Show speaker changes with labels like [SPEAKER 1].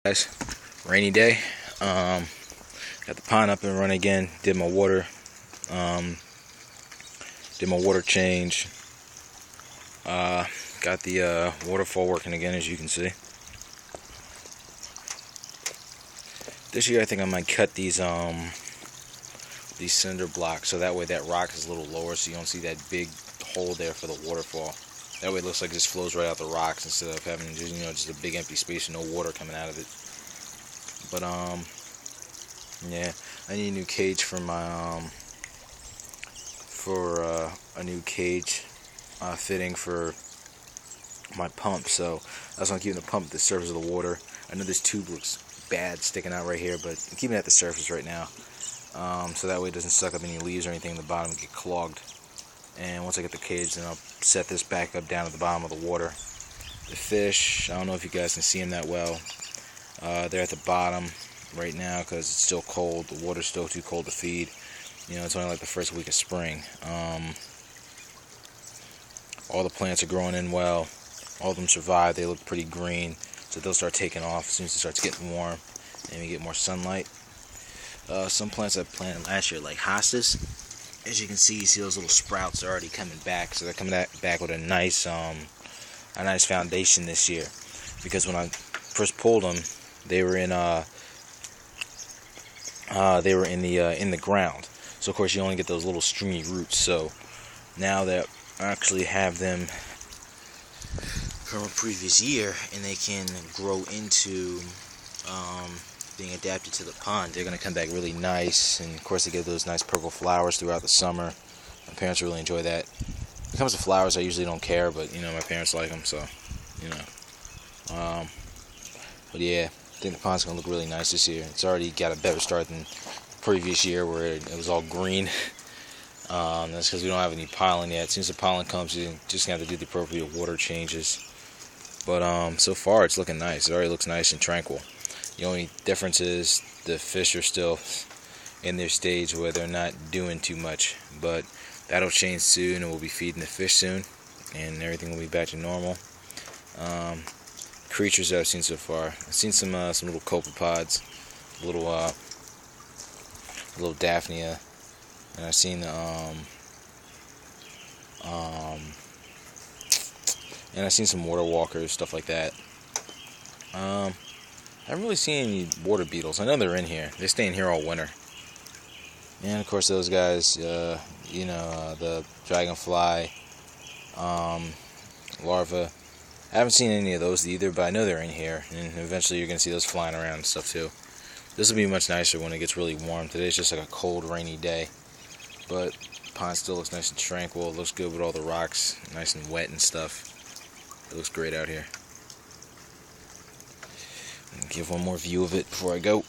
[SPEAKER 1] Guys, rainy day. Got the pond up and running again. Did my water change. Got the waterfall working again, as you can see. This year I think I might cut these cinder blocks so that way that rock is a little lower, so you don't see that big hole there for the waterfall. That way it looks like it just flows right out the rocks instead of having just, just a big empty space and no water coming out of it. But yeah, I need a new cage for my a new cage fitting for my pump. So that's why I'm keeping the pump at the surface of the water. I know this tube looks bad sticking out right here, but I'm keeping it at the surface right now, so that way it doesn't suck up any leaves or anything in the bottom and get clogged. And once I get the cage, then I'll set this back up down at the bottom of the water. The fish, I don't know if you guys can see them that well. They're at the bottom right now because it's still cold. The water's still too cold to feed. It's only like the first week of spring. All the plants are growing in well. All of them survive. They look pretty green, so they'll start taking off as soon as it starts getting warm and we get more sunlight. Some plants I planted last year, like hostas, as you can see those little sprouts are already coming back. So they're coming back with a nice foundation this year. Because when I first pulled them, they were in the ground. So of course you only get those little stringy roots. So now that I actually have them from a previous year, and they can grow into being adapted to the pond, they're going to come back really nice. And of course they get those nice purple flowers throughout the summer. My parents really enjoy that. When it comes to flowers, I usually don't care, but my parents like them, so but yeah, I think the pond's going to look really nice this year. It's already got a better start than the previous year where it was all green. That's because we don't have any pollen yet. As soon as the pollen comes, you just have to do the appropriate water changes. But so far it's looking nice. It already looks nice and tranquil. The only difference is the fish are still in their stage where they're not doing too much. But that'll change soon, and we'll be feeding the fish soon, and everything will be back to normal. Creatures that I've seen so far, I've seen some little copepods, little daphnia, and I've seen some water walkers, stuff like that. I haven't really seen any water beetles. I know they're in here. They stay in here all winter. And of course those guys, the dragonfly larvae. I haven't seen any of those either, but I know they're in here, and eventually you're going to see those flying around and stuff too. This will be much nicer when it gets really warm. Today's just like a cold, rainy day, but the pond still looks nice and tranquil. It looks good with all the rocks, nice and wet and stuff. It looks great out here. I'll give one more view of it before I go.